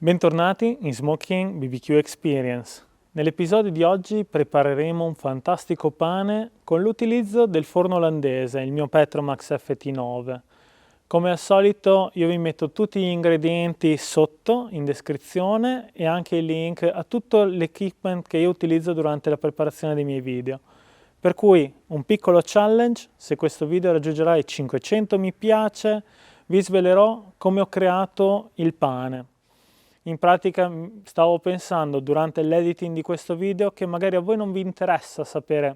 Bentornati in Smoking BBQ Experience. Nell'episodio di oggi prepareremo un fantastico pane con l'utilizzo del forno olandese, il mio Petromax FT9. Come al solito io vi metto tutti gli ingredienti sotto in descrizione e anche il link a tutto l'equipment che io utilizzo durante la preparazione dei miei video. Per cui un piccolo challenge: se questo video raggiungerà i 500 mi piace, vi svelerò come ho creato il pane. In pratica stavo pensando durante l'editing di questo video che magari a voi non vi interessa sapere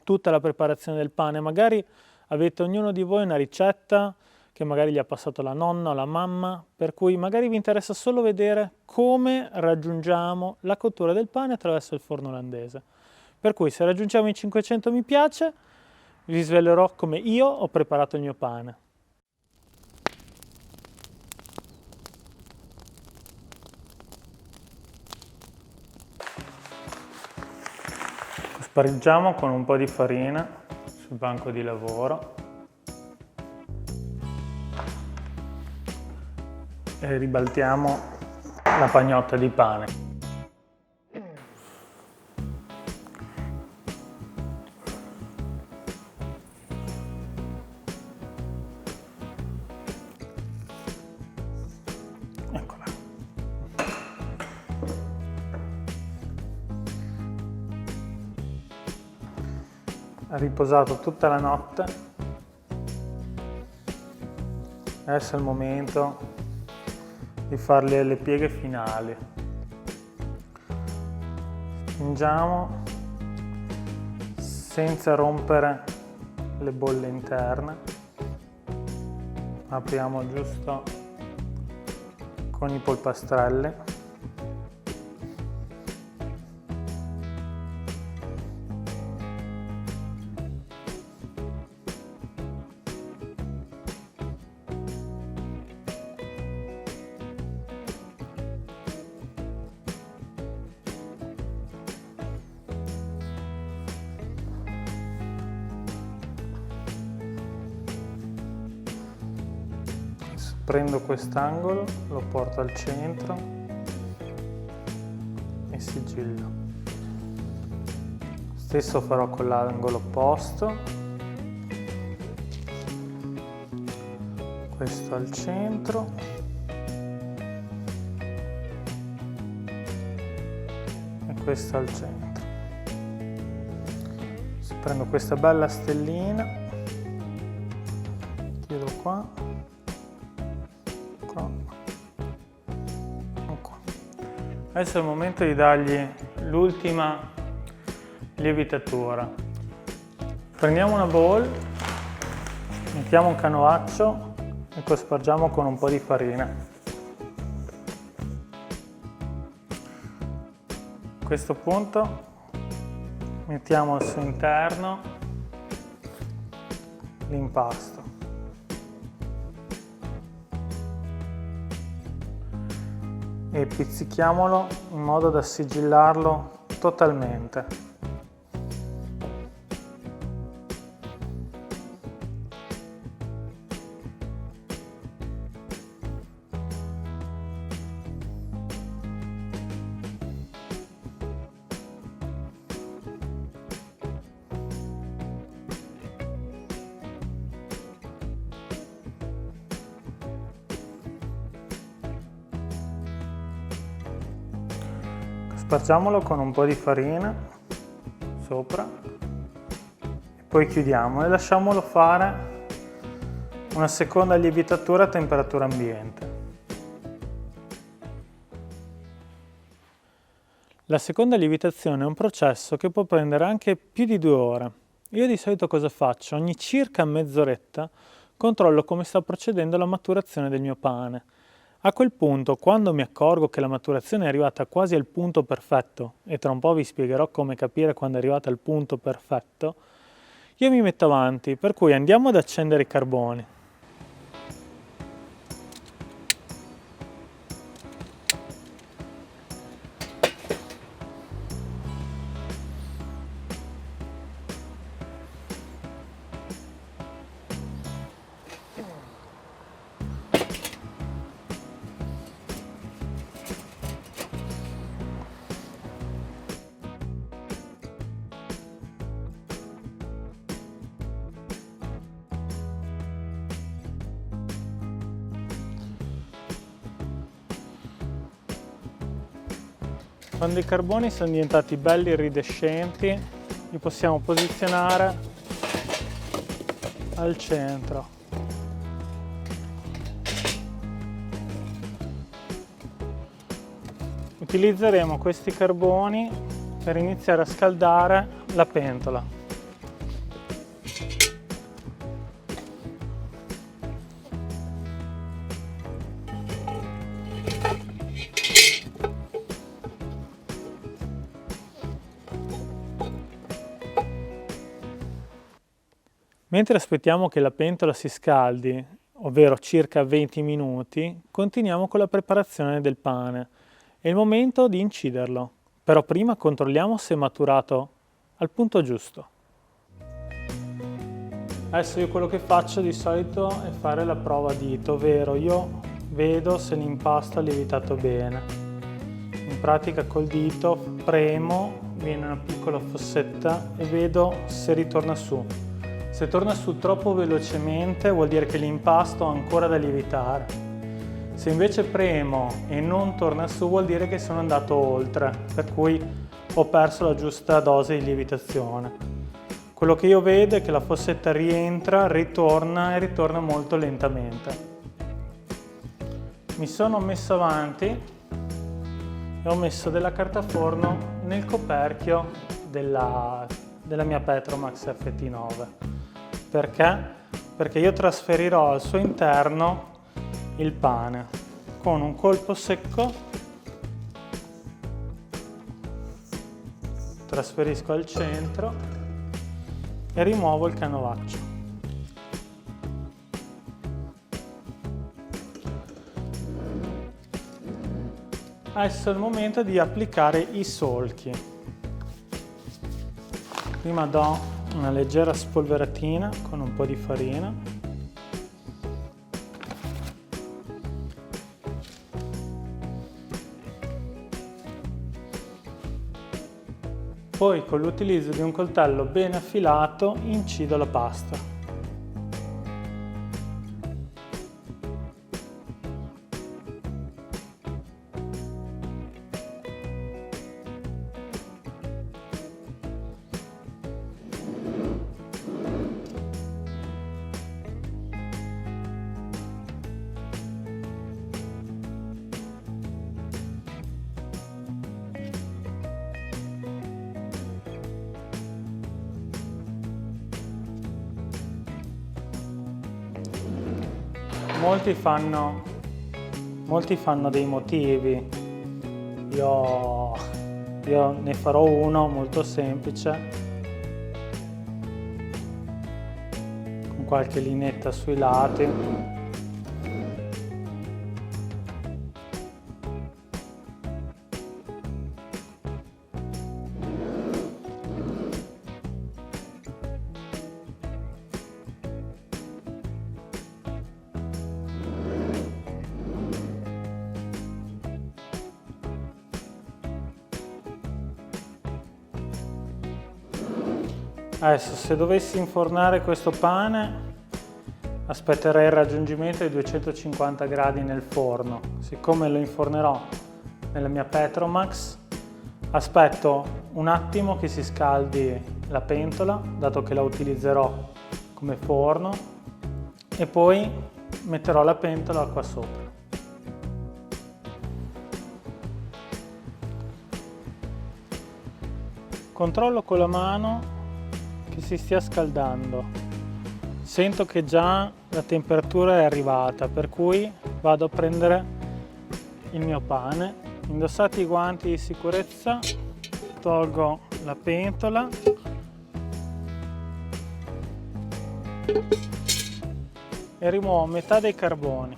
tutta la preparazione del pane, magari avete ognuno di voi una ricetta che magari gli ha passato la nonna o la mamma, per cui magari vi interessa solo vedere come raggiungiamo la cottura del pane attraverso il forno olandese. Per cui se raggiungiamo i 500 mi piace, vi svelerò come io ho preparato il mio pane. Spareggiamo con un po' di farina sul banco di lavoro e ribaltiamo la pagnotta di pane. Eccola. Ha riposato tutta la notte, adesso è il momento di farle le pieghe finali. Spingiamo senza rompere le bolle interne, apriamo giusto con i polpastrelli. Prendo quest'angolo, lo porto al centro e sigillo. Stesso farò con l'angolo opposto. Questo al centro. E questo al centro. Prendo questa bella stellina, tiro qua. Adesso è il momento di dargli l'ultima lievitatura. Prendiamo una bowl, mettiamo un canovaccio e cospargiamo con un po' di farina. A questo punto mettiamo al suo interno l'impasto. E pizzichiamolo in modo da sigillarlo totalmente. Spargiamolo con un po' di farina sopra e poi chiudiamo e lasciamolo fare una seconda lievitatura a temperatura ambiente. La seconda lievitazione è un processo che può prendere anche più di 2 ore. Io di solito cosa faccio? Ogni circa mezz'oretta controllo come sta procedendo la maturazione del mio pane. A quel punto, quando mi accorgo che la maturazione è arrivata quasi al punto perfetto, e tra un po' vi spiegherò come capire quando è arrivata al punto perfetto, io mi metto avanti, per cui andiamo ad accendere i carboni. Quando i carboni sono diventati belli iridescenti, li possiamo posizionare al centro. Utilizzeremo questi carboni per iniziare a scaldare la pentola. Mentre aspettiamo che la pentola si scaldi, ovvero circa 20 minuti, continuiamo con la preparazione del pane. È il momento di inciderlo, però prima controlliamo se è maturato al punto giusto. Adesso io quello che faccio di solito è fare la prova a dito, ovvero io vedo se l'impasto ha lievitato bene. In pratica col dito premo, viene una piccola fossetta e vedo se ritorna su. Se torna su troppo velocemente vuol dire che l'impasto ha ancora da lievitare. Se invece premo e non torna su vuol dire che sono andato oltre, per cui ho perso la giusta dose di lievitazione. Quello che io vedo è che la fossetta rientra, ritorna e ritorna molto lentamente. Mi sono messo avanti e ho messo della carta forno nel coperchio della mia Petromax FT9. Perché? Perché io trasferirò al suo interno il pane con un colpo secco, trasferisco al centro e rimuovo il canovaccio. Adesso è il momento di applicare i solchi. Prima do una leggera spolveratina con un po' di farina. Poi con l'utilizzo di un coltello ben affilato incido la pasta. Molti fanno dei motivi, io ne farò uno molto semplice, con qualche lineetta sui lati. Adesso se dovessi infornare questo pane aspetterei il raggiungimento dei 250 gradi nel forno. Siccome lo infornerò nella mia Petromax, aspetto un attimo che si scaldi la pentola, dato che la utilizzerò come forno, e poi metterò la pentola qua sopra. Controllo con la mano che si stia scaldando. Sento che già la temperatura è arrivata, per cui vado a prendere il mio pane. Indossati i guanti di sicurezza, tolgo la pentola e rimuovo metà dei carboni.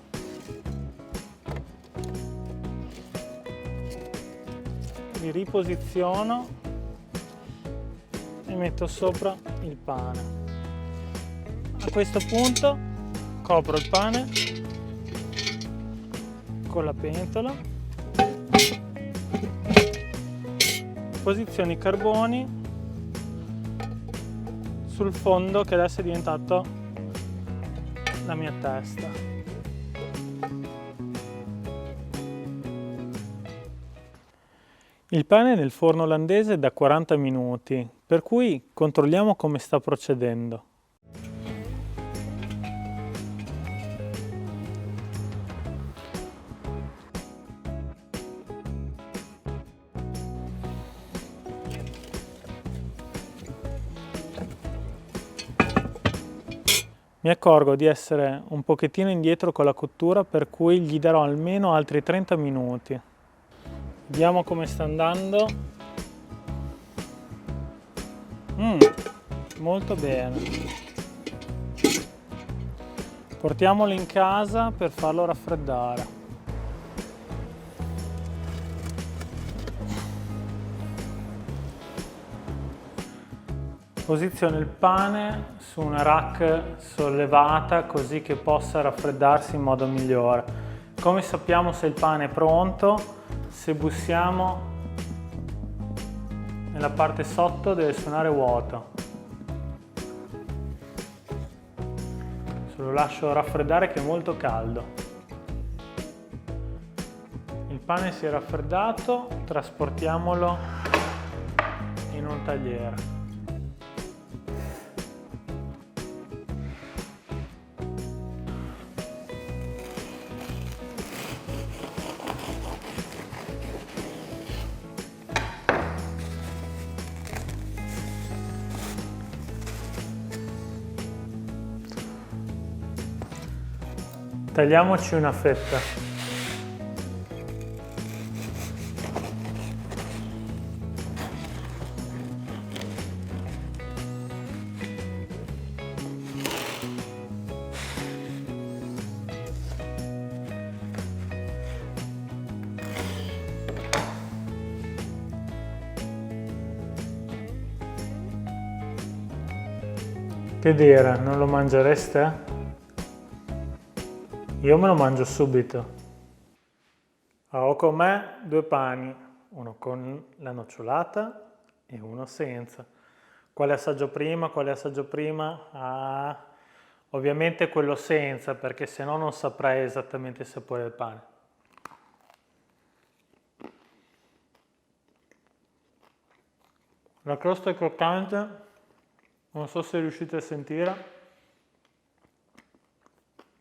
Li riposiziono e metto sopra il pane. A questo punto copro il pane con la pentola, posiziono i carboni sul fondo che adesso è diventato la mia testa. Il pane è nel forno olandese da 40 minuti, per cui controlliamo come sta procedendo. Mi accorgo di essere un pochettino indietro con la cottura, per cui gli darò almeno altri 30 minuti. Vediamo come sta andando. Molto bene. Portiamolo in casa per farlo raffreddare. Posiziono il pane su una rack sollevata così che possa raffreddarsi in modo migliore. Come sappiamo se il pane è pronto? Se bussiamo nella parte sotto deve suonare vuoto. Se lo lascio raffreddare che è molto caldo. Il pane si è raffreddato, trasportiamolo in un tagliere. Tagliamoci una fetta. Che dire, non lo mangereste? Io me lo mangio subito. Ho con me 2 pani, uno con la nocciolata e uno senza. Quale assaggio prima? Quale assaggio prima? Ovviamente quello senza, perché se no non saprei esattamente il sapore del pane. La crosta è croccante, non so se riuscite a sentire.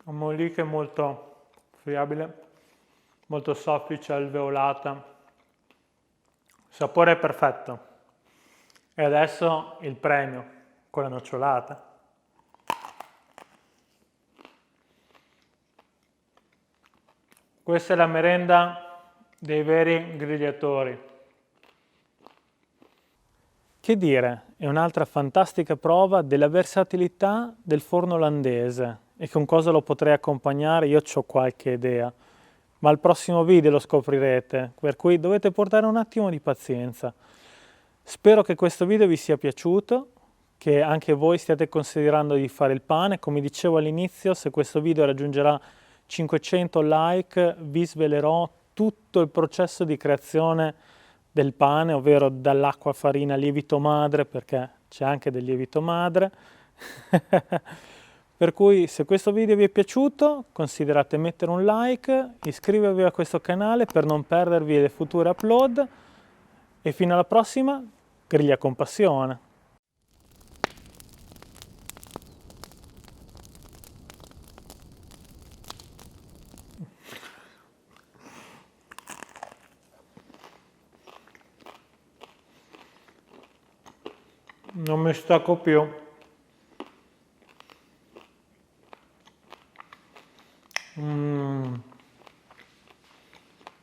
Un molliche molto friabile, molto soffice, alveolata. Il sapore è perfetto. E adesso il premio con la nocciolata. Questa è la merenda dei veri grigliatori. Che dire, è un'altra fantastica prova della versatilità del forno olandese. E con cosa lo potrei accompagnare? Io ho qualche idea, ma al prossimo video lo scoprirete, per cui dovete portare un attimo di pazienza. Spero che questo video vi sia piaciuto, che anche voi stiate considerando di fare il pane. Come dicevo all'inizio, se questo video raggiungerà 500 like, vi svelerò tutto il processo di creazione del pane, ovvero dall'acqua, farina, lievito madre, perché c'è anche del lievito madre. Per cui se questo video vi è piaciuto considerate mettere un like, iscrivervi a questo canale per non perdervi le future upload e fino alla prossima, griglia con passione! Non mi stacco più.